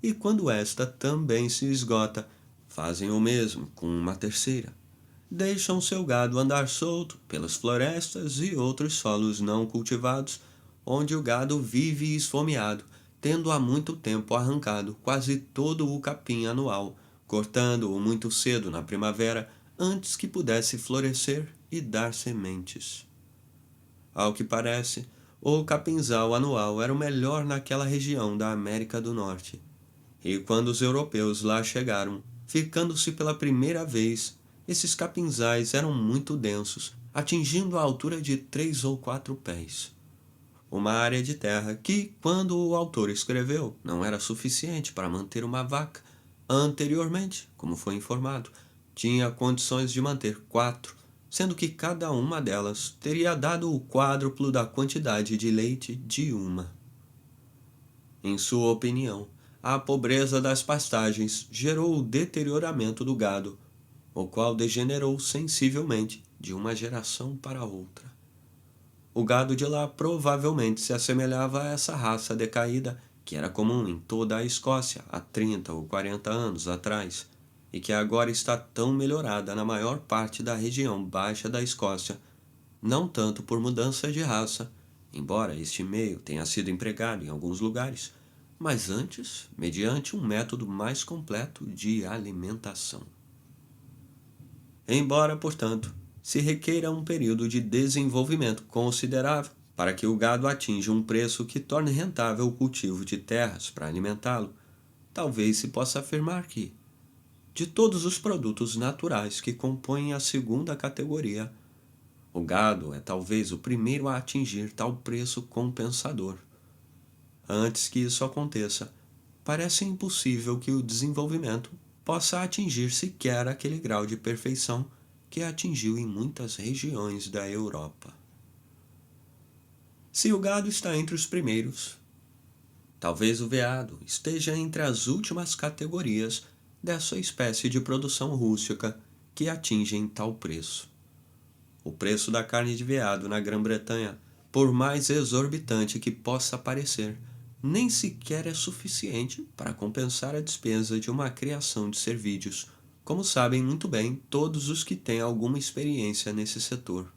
Speaker 1: E quando esta também se esgota, fazem o mesmo com uma terceira. Deixam seu gado andar solto pelas florestas e outros solos não cultivados, onde o gado vive esfomeado, tendo há muito tempo arrancado quase todo o capim anual, cortando-o muito cedo na primavera, antes que pudesse florescer e dar sementes. Ao que parece, o capinzal anual era o melhor naquela região da América do Norte. E quando os europeus lá chegaram, ficando-se pela primeira vez, esses capinzais eram muito densos, atingindo a altura de 3 ou 4 pés. Uma área de terra que, quando o autor escreveu, não era suficiente para manter uma vaca. Anteriormente, como foi informado, tinha condições de manter 4, sendo que cada uma delas teria dado o quádruplo da quantidade de leite de uma. Em sua opinião, a pobreza das pastagens gerou o deterioramento do gado, o qual degenerou sensivelmente de uma geração para outra. O gado de lá provavelmente se assemelhava a essa raça decaída que era comum em toda a Escócia há 30 ou 40 anos atrás, e que agora está tão melhorada na maior parte da região baixa da Escócia, não tanto por mudança de raça, embora este meio tenha sido empregado em alguns lugares, mas antes, mediante um método mais completo de alimentação. Embora, portanto, se requeira um período de desenvolvimento considerável para que o gado atinja um preço que torne rentável o cultivo de terras para alimentá-lo, talvez se possa afirmar que, de todos os produtos naturais que compõem a segunda categoria, o gado é talvez o primeiro a atingir tal preço compensador. Antes que isso aconteça, parece impossível que o desenvolvimento possa atingir sequer aquele grau de perfeição que atingiu em muitas regiões da Europa. Se o gado está entre os primeiros, Talvez o veado esteja entre as últimas categorias dessa espécie de produção rústica que atingem tal preço. O preço da carne de veado na Grã-Bretanha, por mais exorbitante que possa parecer, nem sequer é suficiente para compensar a despesa de uma criação de cervídeos, como sabem muito bem todos os que têm alguma experiência nesse setor.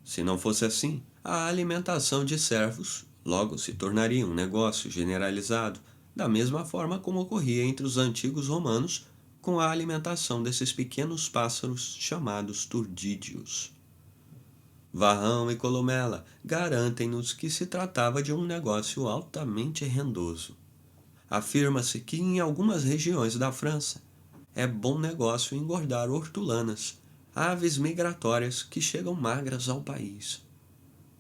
Speaker 1: Se não fosse assim, a alimentação de servos logo se tornaria um negócio generalizado, da mesma forma como ocorria entre os antigos romanos com a alimentação desses pequenos pássaros chamados turdídeos. Varrão e Columella garantem-nos que se tratava de um negócio altamente rendoso. Afirma-se que em algumas regiões da França é bom negócio engordar hortulanas, aves migratórias que chegam magras ao país.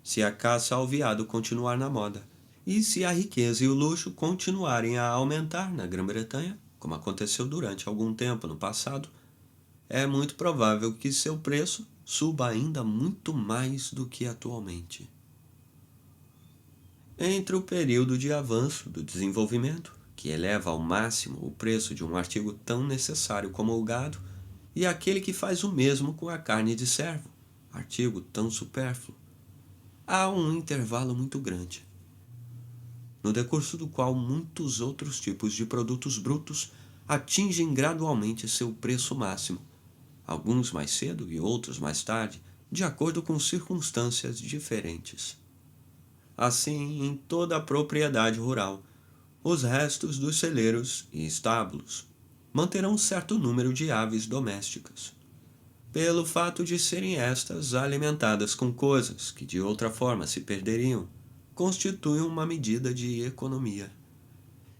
Speaker 1: Se a caça ao veado continuar na moda, e se a riqueza e o luxo continuarem a aumentar na Grã-Bretanha, como aconteceu durante algum tempo no passado, é muito provável que seu preço suba ainda muito mais do que atualmente. Entre o período de avanço do desenvolvimento, que eleva ao máximo o preço de um artigo tão necessário como o gado, e aquele que faz o mesmo com a carne de cervo, artigo tão supérfluo, há um intervalo muito grande, no decurso do qual muitos outros tipos de produtos brutos atingem gradualmente seu preço máximo, alguns mais cedo e outros mais tarde, de acordo com circunstâncias diferentes. Assim, em toda a propriedade rural, os restos dos celeiros e estábulos manterão um certo número de aves domésticas, pelo fato de serem estas alimentadas com coisas que de outra forma se perderiam, constituem uma medida de economia.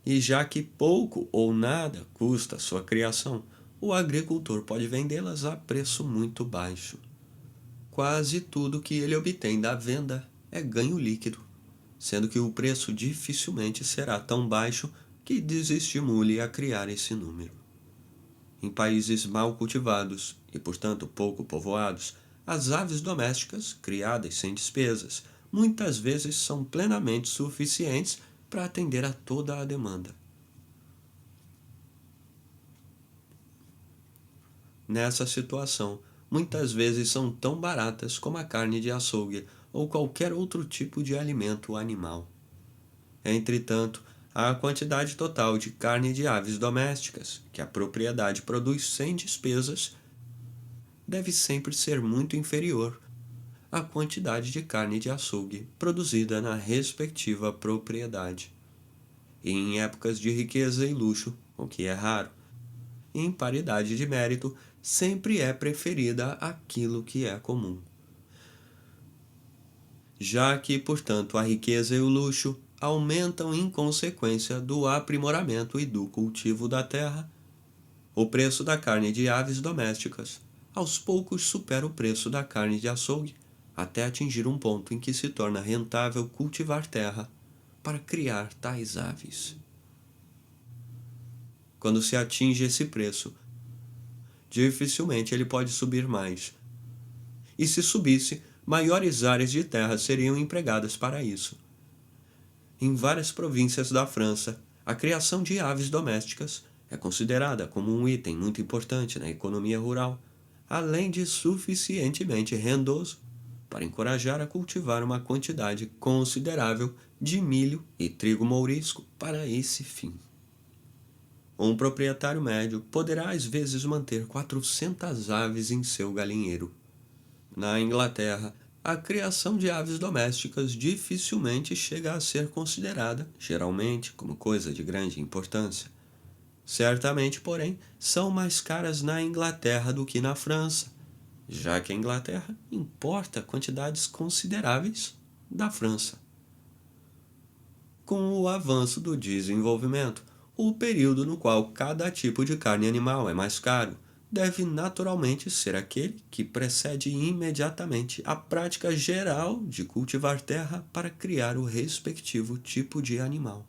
Speaker 1: E já que pouco ou nada custa sua criação, o agricultor pode vendê-las a preço muito baixo. Quase tudo que ele obtém da venda é ganho líquido, sendo que o preço dificilmente será tão baixo que desestimule a criar esse número. Em países mal cultivados e, portanto, pouco povoados, as aves domésticas, criadas sem despesas, muitas vezes são plenamente suficientes para atender a toda a demanda. Nessa situação, muitas vezes são tão baratas como a carne de açougue ou qualquer outro tipo de alimento animal. Entretanto, a quantidade total de carne de aves domésticas que a propriedade produz sem despesas deve sempre ser muito inferior à quantidade de carne de açougue produzida na respectiva propriedade. E em épocas de riqueza e luxo, o que é raro, em paridade de mérito, sempre é preferida aquilo que é comum. Já que, portanto, a riqueza e o luxo aumentam em consequência do aprimoramento e do cultivo da terra, o preço da carne de aves domésticas aos poucos supera o preço da carne de açougue, até atingir um ponto em que se torna rentável cultivar terra para criar tais aves. Quando se atinge esse preço, dificilmente ele pode subir mais. E se subisse, maiores áreas de terra seriam empregadas para isso. Em várias províncias da França, a criação de aves domésticas é considerada como um item muito importante na economia rural, além de suficientemente rendoso para encorajar a cultivar uma quantidade considerável de milho e trigo mourisco para esse fim. Um proprietário médio poderá às vezes manter 400 aves em seu galinheiro. Na Inglaterra, a criação de aves domésticas dificilmente chega a ser considerada, geralmente, como coisa de grande importância. Certamente, porém, são mais caras na Inglaterra do que na França, já que a Inglaterra importa quantidades consideráveis da França. Com o avanço do desenvolvimento, o período no qual cada tipo de carne animal é mais caro deve naturalmente ser aquele que precede imediatamente a prática geral de cultivar terra para criar o respectivo tipo de animal.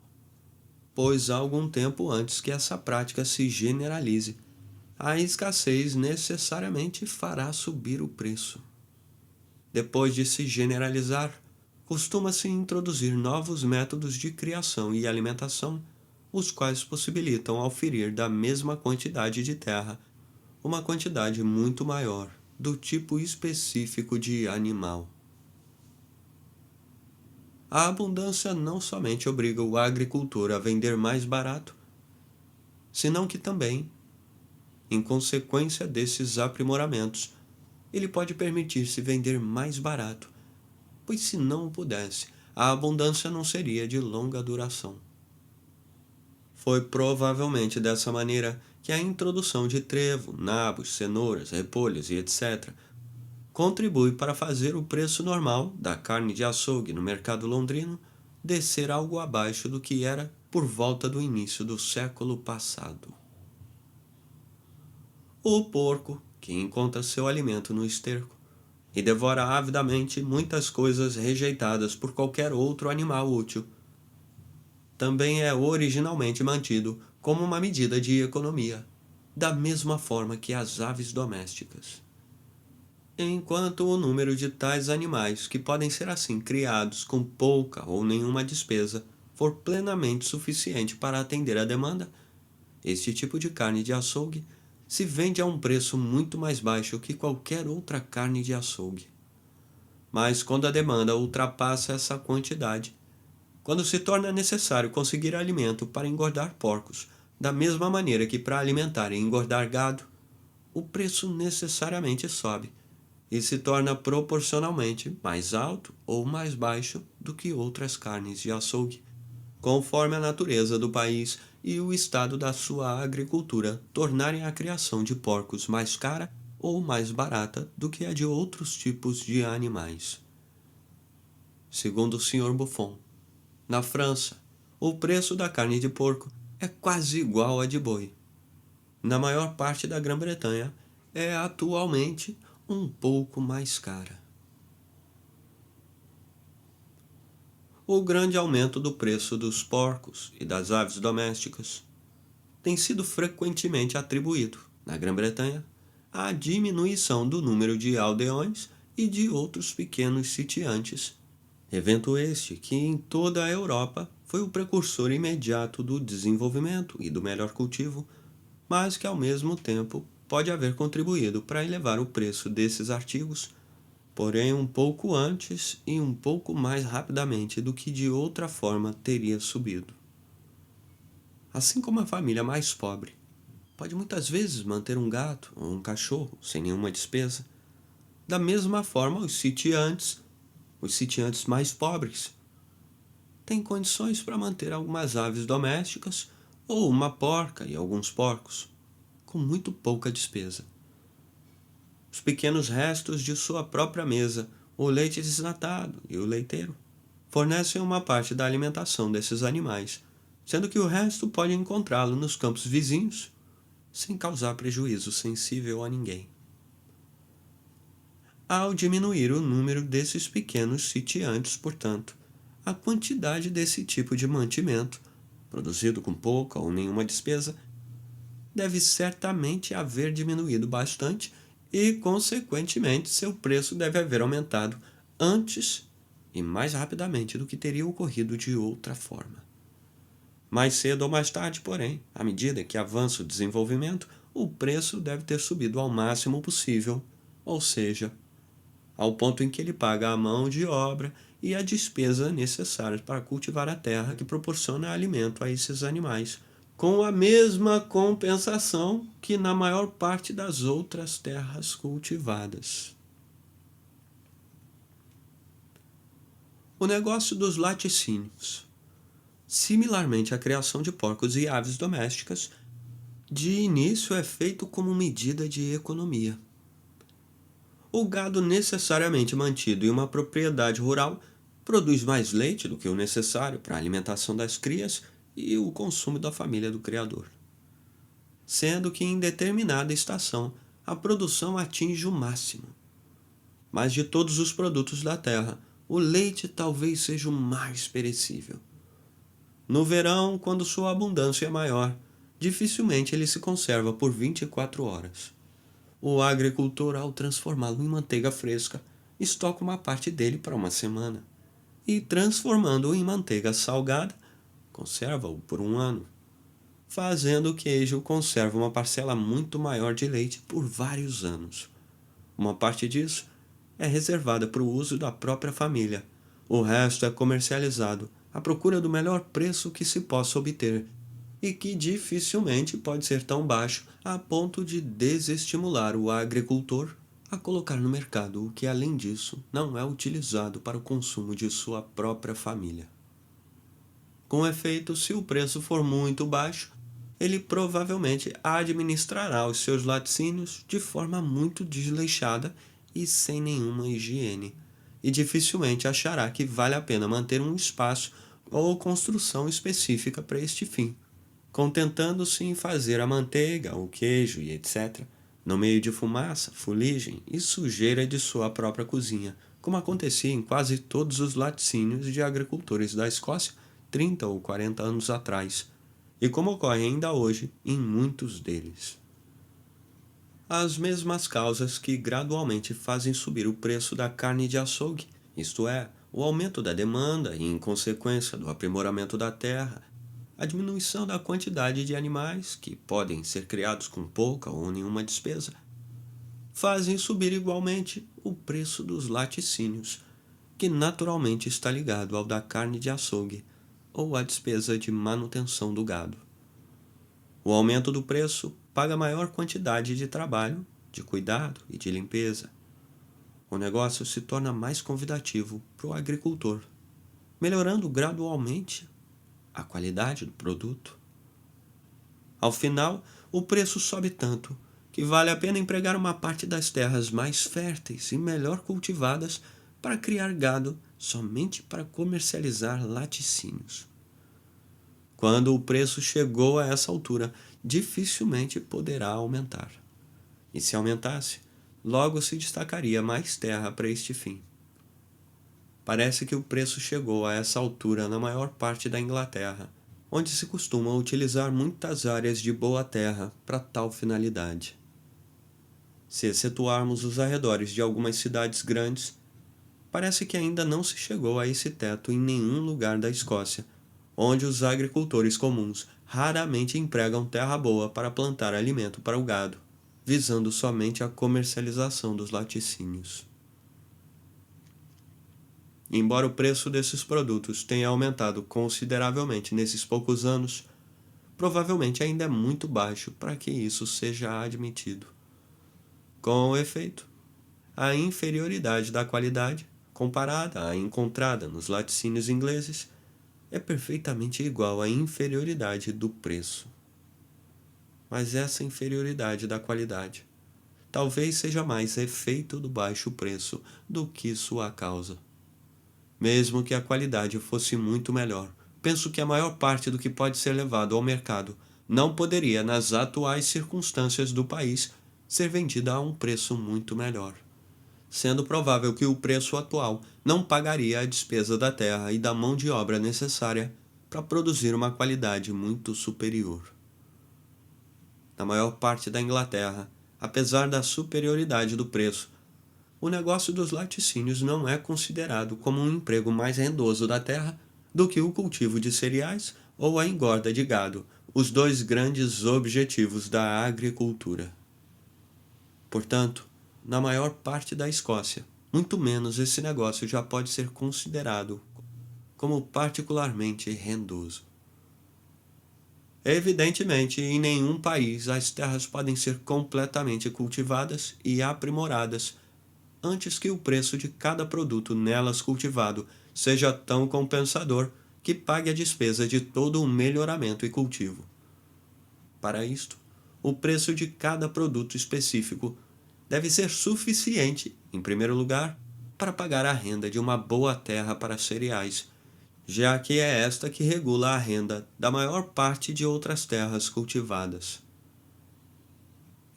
Speaker 1: Pois há algum tempo antes que essa prática se generalize, a escassez necessariamente fará subir o preço. Depois de se generalizar, costuma-se introduzir novos métodos de criação e alimentação, os quais possibilitam auferir da mesma quantidade de terra uma quantidade muito maior do tipo específico de animal. A abundância não somente obriga o agricultor a vender mais barato, senão que também, em consequência desses aprimoramentos, ele pode permitir-se vender mais barato, pois se não o pudesse, a abundância não seria de longa duração. Foi provavelmente dessa maneira que a introdução de trevo, nabos, cenouras, repolhos e etc. contribui para fazer o preço normal da carne de açougue no mercado londrino descer algo abaixo do que era por volta do início do século passado. O porco, que encontra seu alimento no esterco e devora avidamente muitas coisas rejeitadas por qualquer outro animal útil, também é originalmente mantido como uma medida de economia, da mesma forma que as aves domésticas. Enquanto o número de tais animais que podem ser assim criados com pouca ou nenhuma despesa for plenamente suficiente para atender a demanda, este tipo de carne de açougue se vende a um preço muito mais baixo que qualquer outra carne de açougue. Mas quando a demanda ultrapassa essa quantidade, quando se torna necessário conseguir alimento para engordar porcos, da mesma maneira que para alimentar e engordar gado, o preço necessariamente sobe e se torna proporcionalmente mais alto ou mais baixo do que outras carnes de açougue, conforme a natureza do país e o estado da sua agricultura tornarem a criação de porcos mais cara ou mais barata do que a de outros tipos de animais. Segundo o Sr. Buffon, na França, o preço da carne de porco é quase igual à de boi. Na maior parte da Grã-Bretanha, é atualmente um pouco mais cara. O grande aumento do preço dos porcos e das aves domésticas tem sido frequentemente atribuído, na Grã-Bretanha, à diminuição do número de aldeões e de outros pequenos sitiantes, evento este que em toda a Europa foi o precursor imediato do desenvolvimento e do melhor cultivo, mas que ao mesmo tempo pode haver contribuído para elevar o preço desses artigos, porém um pouco antes e um pouco mais rapidamente do que de outra forma teria subido. Assim como a família mais pobre pode muitas vezes manter um gato ou um cachorro sem nenhuma despesa, da mesma forma os sitiantes mais pobres, têm condições para manter algumas aves domésticas ou uma porca e alguns porcos, com muito pouca despesa. Os pequenos restos de sua própria mesa, o leite desnatado e o leiteiro, fornecem uma parte da alimentação desses animais, sendo que o resto pode encontrá-lo nos campos vizinhos, sem causar prejuízo sensível a ninguém. Ao diminuir o número desses pequenos sitiantes, portanto, a quantidade desse tipo de mantimento, produzido com pouca ou nenhuma despesa, deve certamente haver diminuído bastante e, consequentemente, seu preço deve haver aumentado antes e mais rapidamente do que teria ocorrido de outra forma. Mais cedo ou mais tarde, porém, à medida que avança o desenvolvimento, o preço deve ter subido ao máximo possível, ou seja, ao ponto em que ele paga a mão de obra e a despesa necessária para cultivar a terra que proporciona alimento a esses animais, com a mesma compensação que na maior parte das outras terras cultivadas. O negócio dos laticínios, similarmente à criação de porcos e aves domésticas, de início é feito como medida de economia. O gado necessariamente mantido em uma propriedade rural produz mais leite do que o necessário para a alimentação das crias e o consumo da família do criador, sendo que em determinada estação a produção atinge o máximo. Mas de todos os produtos da terra, o leite talvez seja o mais perecível. No verão, quando sua abundância é maior, dificilmente ele se conserva por 24 horas. O agricultor, ao transformá-lo em manteiga fresca, estoca uma parte dele para uma semana, e transformando-o em manteiga salgada, conserva-o por 1 ano. Fazendo o queijo conserva uma parcela muito maior de leite por vários anos. Uma parte disso é reservada para o uso da própria família. O resto é comercializado à procura do melhor preço que se possa obter e que dificilmente pode ser tão baixo a ponto de desestimular o agricultor a colocar no mercado o que, além disso, não é utilizado para o consumo de sua própria família. Com efeito, se o preço for muito baixo, ele provavelmente administrará os seus laticínios de forma muito desleixada e sem nenhuma higiene, e dificilmente achará que vale a pena manter um espaço ou construção específica para este fim, contentando-se em fazer a manteiga, o queijo e etc., no meio de fumaça, fuligem e sujeira de sua própria cozinha, como acontecia em quase todos os laticínios de agricultores da Escócia 30 ou 40 anos atrás, e como ocorre ainda hoje em muitos deles. As mesmas causas que gradualmente fazem subir o preço da carne de açougue, isto é, o aumento da demanda e, em consequência, do aprimoramento da terra, a diminuição da quantidade de animais, que podem ser criados com pouca ou nenhuma despesa, fazem subir igualmente o preço dos laticínios, que naturalmente está ligado ao da carne de açougue, ou à despesa de manutenção do gado. O aumento do preço paga maior quantidade de trabalho, de cuidado e de limpeza. O negócio se torna mais convidativo para o agricultor, melhorando gradualmente a qualidade do produto. Ao final, o preço sobe tanto que vale a pena empregar uma parte das terras mais férteis e melhor cultivadas para criar gado somente para comercializar laticínios. Quando o preço chegou a essa altura, dificilmente poderá aumentar. E se aumentasse, logo se destacaria mais terra para este fim. Parece que o preço chegou a essa altura na maior parte da Inglaterra, onde se costuma utilizar muitas áreas de boa terra para tal finalidade. Se excetuarmos os arredores de algumas cidades grandes, parece que ainda não se chegou a esse teto em nenhum lugar da Escócia, onde os agricultores comuns raramente empregam terra boa para plantar alimento para o gado, visando somente a comercialização dos laticínios. Embora o preço desses produtos tenha aumentado consideravelmente nesses poucos anos, provavelmente ainda é muito baixo para que isso seja admitido. Com efeito, a inferioridade da qualidade, comparada à encontrada nos laticínios ingleses, é perfeitamente igual à inferioridade do preço. Mas essa inferioridade da qualidade talvez seja mais efeito do baixo preço do que sua causa. Mesmo que a qualidade fosse muito melhor, penso que a maior parte do que pode ser levado ao mercado não poderia, nas atuais circunstâncias do país, ser vendida a um preço muito melhor, sendo provável que o preço atual não pagaria a despesa da terra e da mão de obra necessária para produzir uma qualidade muito superior. Na maior parte da Inglaterra, apesar da superioridade do preço, o negócio dos laticínios não é considerado como um emprego mais rendoso da terra do que o cultivo de cereais ou a engorda de gado, os dois grandes objetivos da agricultura. Portanto, na maior parte da Escócia, muito menos esse negócio já pode ser considerado como particularmente rendoso. Evidentemente, em nenhum país as terras podem ser completamente cultivadas e aprimoradas antes que o preço de cada produto nelas cultivado seja tão compensador que pague a despesa de todo o melhoramento e cultivo. Para isto, o preço de cada produto específico deve ser suficiente, em primeiro lugar, para pagar a renda de uma boa terra para cereais, já que é esta que regula a renda da maior parte de outras terras cultivadas.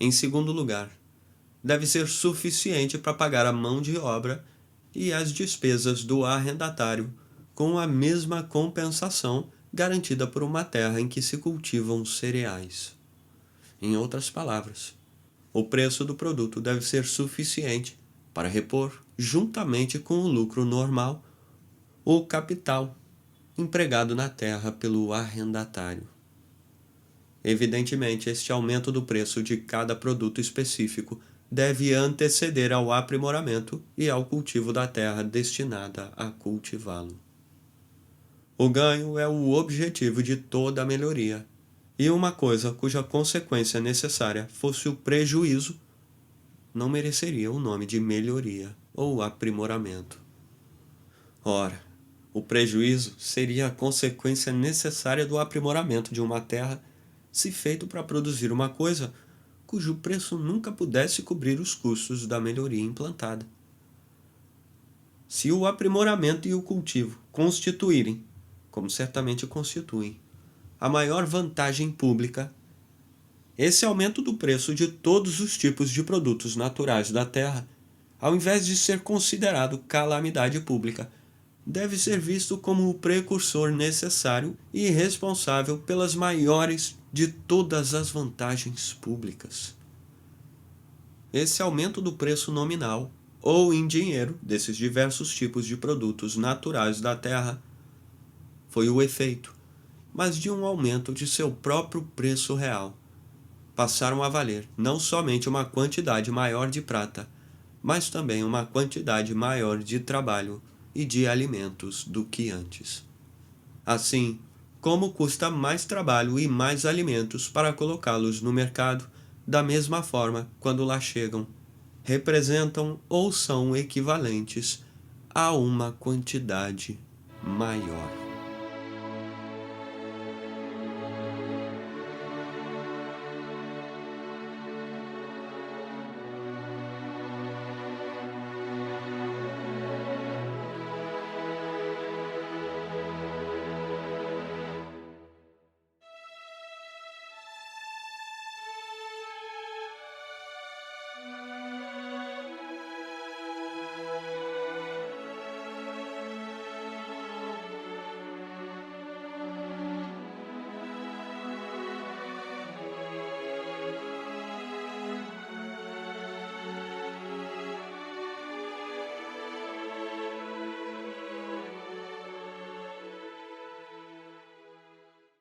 Speaker 1: Em segundo lugar, deve ser suficiente para pagar a mão de obra e as despesas do arrendatário, com a mesma compensação garantida por uma terra em que se cultivam cereais. Em outras palavras, o preço do produto deve ser suficiente para repor, juntamente com o lucro normal, o capital empregado na terra pelo arrendatário. Evidentemente, este aumento do preço de cada produto específico deve anteceder ao aprimoramento e ao cultivo da terra destinada a cultivá-lo. O ganho é o objetivo de toda a melhoria, e uma coisa cuja consequência necessária fosse o prejuízo não mereceria o nome de melhoria ou aprimoramento. Ora, o prejuízo seria a consequência necessária do aprimoramento de uma terra se feito para produzir uma coisa cujo preço nunca pudesse cobrir os custos da melhoria implantada. Se o aprimoramento e o cultivo constituírem, como certamente constituem, a maior vantagem pública, esse aumento do preço de todos os tipos de produtos naturais da terra, ao invés de ser considerado calamidade pública, deve ser visto como o precursor necessário e responsável pelas maiores de todas as vantagens públicas. Esse aumento do preço nominal, ou em dinheiro, desses diversos tipos de produtos naturais da terra, foi o efeito, mas de um aumento de seu próprio preço real. Passaram a valer não somente uma quantidade maior de prata, mas também uma quantidade maior de trabalho e de alimentos do que antes. Assim, como custa mais trabalho e mais alimentos para colocá-los no mercado, da mesma forma, quando lá chegam, representam ou são equivalentes a uma quantidade maior.